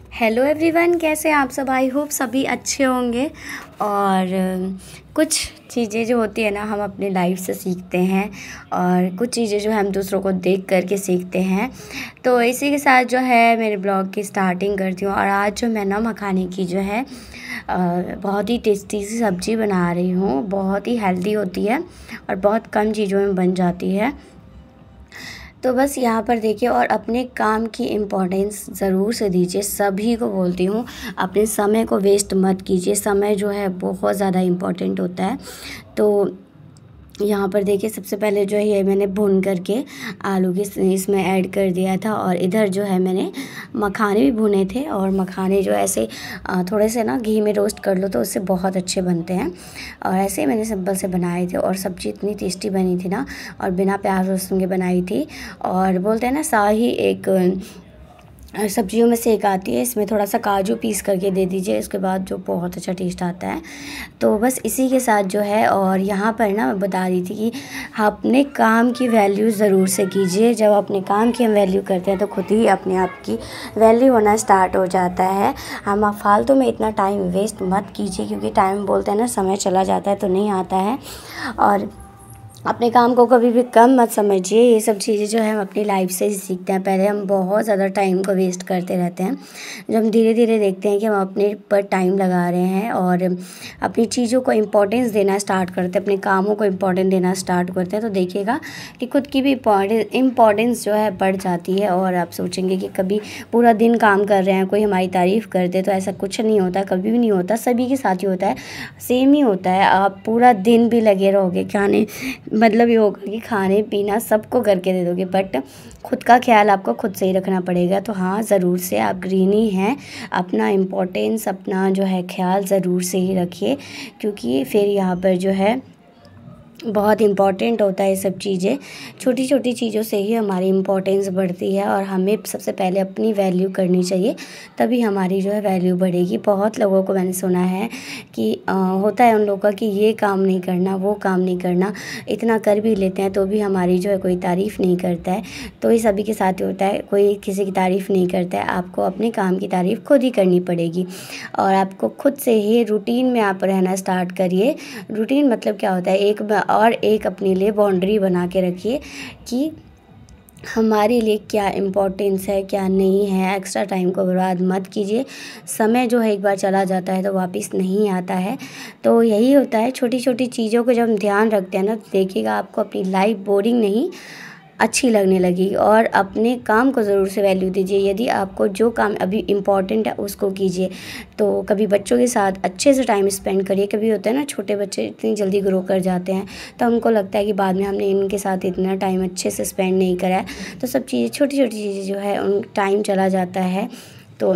Hello everyone, कैसे हैं आप सब। आई होप सभी अच्छे होंगे। और कुछ चीज़ें जो होती है ना, हम अपनी लाइफ से सीखते हैं और कुछ चीज़ें जो है हम दूसरों को देख कर के सीखते हैं। तो इसी के साथ जो है मेरे ब्लॉग की स्टार्टिंग करती हूँ। और आज जो मैं ना मखाने की जो है बहुत ही टेस्टी सी सब्ज़ी बना रही हूँ। बहुत ही हेल्दी होती है और बहुत कम चीज़ों में बन जाती है। तो बस यहाँ पर देखिए, और अपने काम की इम्पोर्टेंस ज़रूर से दीजिए। सभी को बोलती हूँ, अपने समय को वेस्ट मत कीजिए। समय जो है बहुत ज़्यादा इम्पोर्टेंट होता है। तो यहाँ पर देखिए, सबसे पहले जो है ये मैंने भून करके आलू की इसमें ऐड कर दिया था। और इधर जो है मैंने मखाने भी भुने थे। और मखाने जो ऐसे थोड़े से ना घी में रोस्ट कर लो तो उससे बहुत अच्छे बनते हैं। और ऐसे ही मैंने सिंपल से बनाए थे और सब्ज़ी इतनी टेस्टी बनी थी ना, और बिना प्याज लहसुन के बनाई थी। और बोलते हैं ना, शाही एक सब्जियों में से एक आती है। इसमें थोड़ा सा काजू पीस करके दे दीजिए, इसके बाद जो बहुत अच्छा टेस्ट आता है। तो बस इसी के साथ जो है, और यहाँ पर ना मैं बता रही थी कि अपने काम की वैल्यू ज़रूर से कीजिए। जब अपने काम की हम वैल्यू करते हैं तो खुद ही अपने आप की वैल्यू होना स्टार्ट हो जाता है। हम आप फालतू में इतना टाइम वेस्ट मत कीजिए, क्योंकि टाइम बोलते हैं ना, समय चला जाता है तो नहीं आता है। और अपने काम को कभी भी कम मत समझिए। ये सब चीज़ें जो है हम अपनी लाइफ से ही सीखते हैं। पहले हम बहुत ज़्यादा टाइम को वेस्ट करते रहते हैं। जब हम धीरे धीरे देखते हैं कि हम अपने पर टाइम लगा रहे हैं और अपनी चीज़ों को इम्पोर्टेंस देना स्टार्ट करते हैं, अपने कामों को इम्पोर्टेंस देना स्टार्ट करते हैं, तो देखिएगा कि खुद की भी इम्पोर्टेंस जो है बढ़ जाती है। और आप सोचेंगे कि कभी पूरा दिन काम कर रहे हैं, कोई हमारी तारीफ़ कर दे, तो ऐसा कुछ नहीं होता, कभी भी नहीं होता। सभी के साथ ही होता है, सेम ही होता है। आप पूरा दिन भी लगे रहोगे खाने, मतलब ये होगा कि खाने पीना सबको करके दे दोगे, बट खुद का ख्याल आपको खुद से ही रखना पड़ेगा। तो हाँ, ज़रूर से आप गृहिणी हैं, अपना इम्पोर्टेंस, अपना जो है ख्याल ज़रूर से ही रखिए, क्योंकि फिर यहाँ पर जो है बहुत इम्पॉर्टेंट होता है। ये सब चीज़ें, छोटी छोटी चीज़ों से ही हमारी इम्पोर्टेंस बढ़ती है। और हमें सबसे पहले अपनी वैल्यू करनी चाहिए, तभी हमारी जो है वैल्यू बढ़ेगी। बहुत लोगों को मैंने सुना है कि होता है उन लोगों का कि ये काम नहीं करना, वो काम नहीं करना, इतना कर भी लेते हैं तो भी हमारी जो है कोई तारीफ़ नहीं करता है। तो ये सभी के साथ ही होता है, कोई किसी की तारीफ़ नहीं करता है। आपको अपने काम की तारीफ़ खुद ही करनी पड़ेगी। और आपको खुद से ही रूटीन में आप रहना स्टार्ट करिए। रूटीन मतलब क्या होता है, एक अपने लिए बाउंड्री बना के रखिए कि हमारे लिए क्या इम्पोर्टेंस है, क्या नहीं है। एक्स्ट्रा टाइम को बर्बाद मत कीजिए। समय जो है एक बार चला जाता है तो वापस नहीं आता है। तो यही होता है, छोटी छोटी चीज़ों को जब हम ध्यान रखते हैं ना, तो देखिएगा आपको अपनी लाइफ बोरिंग नहीं अच्छी लगने लगी। और अपने काम को ज़रूर से वैल्यू दीजिए। यदि आपको जो काम अभी इम्पॉर्टेंट है उसको कीजिए। तो कभी बच्चों के साथ अच्छे से टाइम स्पेंड करिए। कभी होता है ना, छोटे बच्चे इतनी जल्दी ग्रो कर जाते हैं तो हमको लगता है कि बाद में हमने इनके साथ इतना टाइम अच्छे से स्पेंड नहीं करा है। तो सब चीज़ें, छोटी छोटी चीज़ें जो है उन टाइम चला जाता है, तो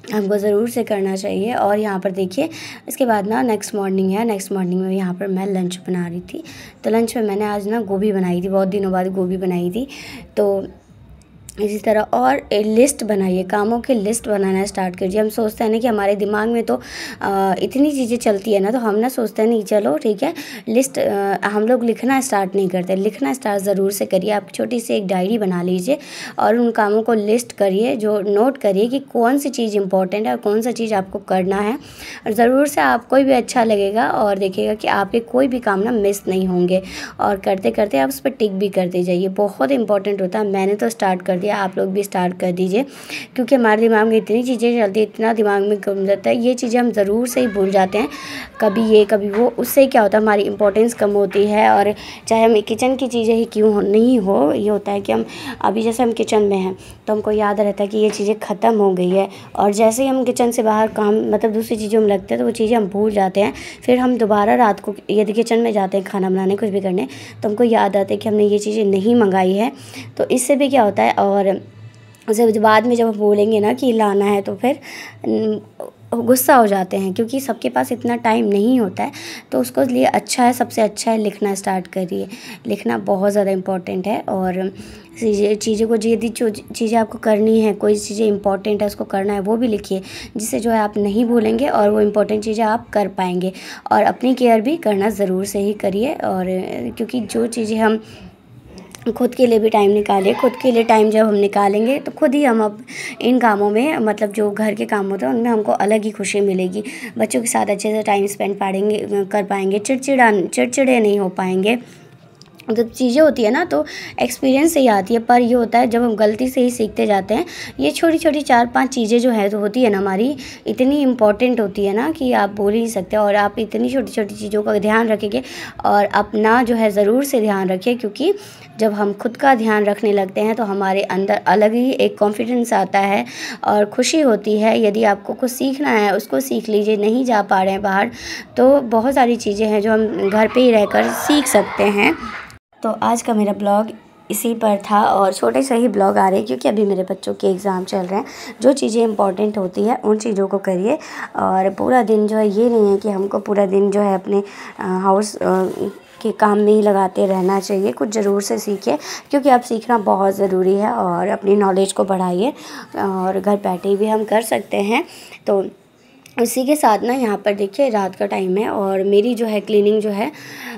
हमको ज़रूर से करना चाहिए। और यहाँ पर देखिए, इसके बाद ना नेक्स्ट मॉर्निंग है। नेक्स्ट मॉर्निंग में यहाँ पर मैं लंच बना रही थी। तो लंच में मैंने आज ना गोभी बनाई थी, बहुत दिनों बाद गोभी बनाई थी। तो इसी तरह और लिस्ट बनाइए, कामों की लिस्ट बनाना स्टार्ट कीजिए। हम सोचते हैं ना कि हमारे दिमाग में तो इतनी चीज़ें चलती है ना, तो हम ना सोचते हैं नहीं चलो ठीक है, लिस्ट हम लोग लिखना स्टार्ट नहीं करते। लिखना स्टार्ट ज़रूर से करिए। आप छोटी सी एक डायरी बना लीजिए और उन कामों को लिस्ट करिए, जो नोट करिए कि कौन सी चीज़ इंपॉर्टेंट है और कौन सा चीज़ आपको करना है। और ज़रूर से आपको भी अच्छा लगेगा और देखिएगा कि आपके कोई भी काम ना मिस नहीं होंगे। और करते करते आप उस पर टिक भी करते जाइए, बहुत इंपॉर्टेंट होता है। मैंने तो स्टार्ट कर दिया, आप लोग भी स्टार्ट कर दीजिए, क्योंकि हमारे दिमाग में इतनी चीज़ें चलती है, इतना दिमाग में घूम जाता है, ये चीज़ें हम ज़रूर से ही भूल जाते हैं, कभी ये कभी वो। उससे क्या होता है, हमारी इंपॉर्टेंस कम होती है। और चाहे हम किचन की चीज़ें ही क्यों नहीं हो, ये होता है कि हम अभी जैसे हम किचन में हैं तो हमको याद रहता है कि ये चीज़ें ख़त्म हो गई है, और जैसे ही हम किचन से बाहर काम मतलब दूसरी चीज़ों में लगते हैं तो वो चीज़ें हम भूल जाते हैं। फिर हम दोबारा रात को यदि किचन में जाते हैं खाना बनाने, कुछ भी करने, तो हमको याद आता है कि हमने ये चीज़ें नहीं मंगाई है। तो इससे भी क्या होता है, और उसे बाद में जब हम बोलेंगे ना कि लाना है, तो फिर गुस्सा हो जाते हैं, क्योंकि सबके पास इतना टाइम नहीं होता है। तो उसको लिए अच्छा है, सबसे अच्छा है लिखना स्टार्ट करिए। लिखना बहुत ज़्यादा इम्पोर्टेंट है। और चीज़ों को, यदि जो चीज़ें आपको करनी है, कोई चीज़ें इंपॉर्टेंट है उसको करना है, वो भी लिखिए, जिससे जो है आप नहीं भूलेंगे और वो इम्पोर्टेंट चीज़ें आप कर पाएंगे। और अपनी केयर भी करना ज़रूर से ही करिए। और क्योंकि जो चीज़ें हम खुद के लिए भी टाइम निकालें। खुद के लिए टाइम जब हम निकालेंगे तो खुद ही हम अब इन कामों में, मतलब जो घर के काम होते हैं उनमें हमको अलग ही खुशी मिलेगी। बच्चों के साथ अच्छे से टाइम स्पेंड कर पाएंगे, चिड़चिड़े नहीं हो पाएंगे। जब चीज़ें होती है ना तो एक्सपीरियंस से ही आती है, पर ये होता है जब हम गलती से ही सीखते जाते हैं। ये छोटी छोटी 4-5 चीज़ें जो है तो होती है ना हमारी, इतनी इम्पॉर्टेंट होती है ना कि आप बोल ही नहीं सकते। और आप इतनी छोटी छोटी चीज़ों का ध्यान रखेंगे और अपना जो है ज़रूर से ध्यान रखें, क्योंकि जब हम खुद का ध्यान रखने लगते हैं तो हमारे अंदर अलग ही एक कॉन्फिडेंस आता है और खुशी होती है। यदि आपको कुछ सीखना है उसको सीख लीजिए, नहीं जा पा रहे हैं बाहर तो बहुत सारी चीज़ें हैं जो हम घर पे ही रहकर सीख सकते हैं। तो आज का मेरा ब्लॉग इसी पर था और छोटे से ही ब्लॉग आ रहे हैं क्योंकि अभी मेरे बच्चों के एग्ज़ाम चल रहे हैं। जो चीज़ें इंपॉर्टेंट होती है उन चीज़ों को करिए और पूरा दिन जो है ये नहीं है कि हमको पूरा दिन जो है अपने हाउस के काम में ही लगाते रहना चाहिए। कुछ ज़रूर से सीखिए क्योंकि अब सीखना बहुत ज़रूरी है और अपनी नॉलेज को बढ़ाइए और घर बैठे भी हम कर सकते हैं। तो इसी के साथ ना यहाँ पर देखिए रात का टाइम है और मेरी जो है क्लीनिंग जो है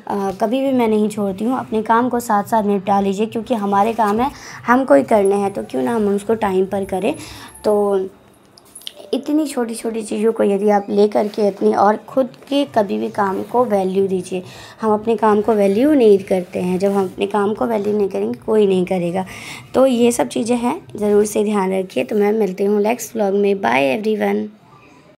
कभी भी मैं नहीं छोड़ती हूँ। अपने काम को साथ साथ निपटा लीजिए क्योंकि हमारे काम है हमको ही करने हैं, तो क्यों ना हम उसको टाइम पर करें। तो इतनी छोटी छोटी चीज़ों को यदि आप ले करके अपनी और ख़ुद के कभी भी काम को वैल्यू दीजिए। हम अपने काम को वैल्यू नहीं करते हैं, जब हम अपने काम को वैल्यू नहीं करेंगे कोई नहीं करेगा। तो ये सब चीज़ें हैं, ज़रूर से ध्यान रखिए। तो मैं मिलती हूँ नेक्स्ट व्लॉग में। Bye everyone.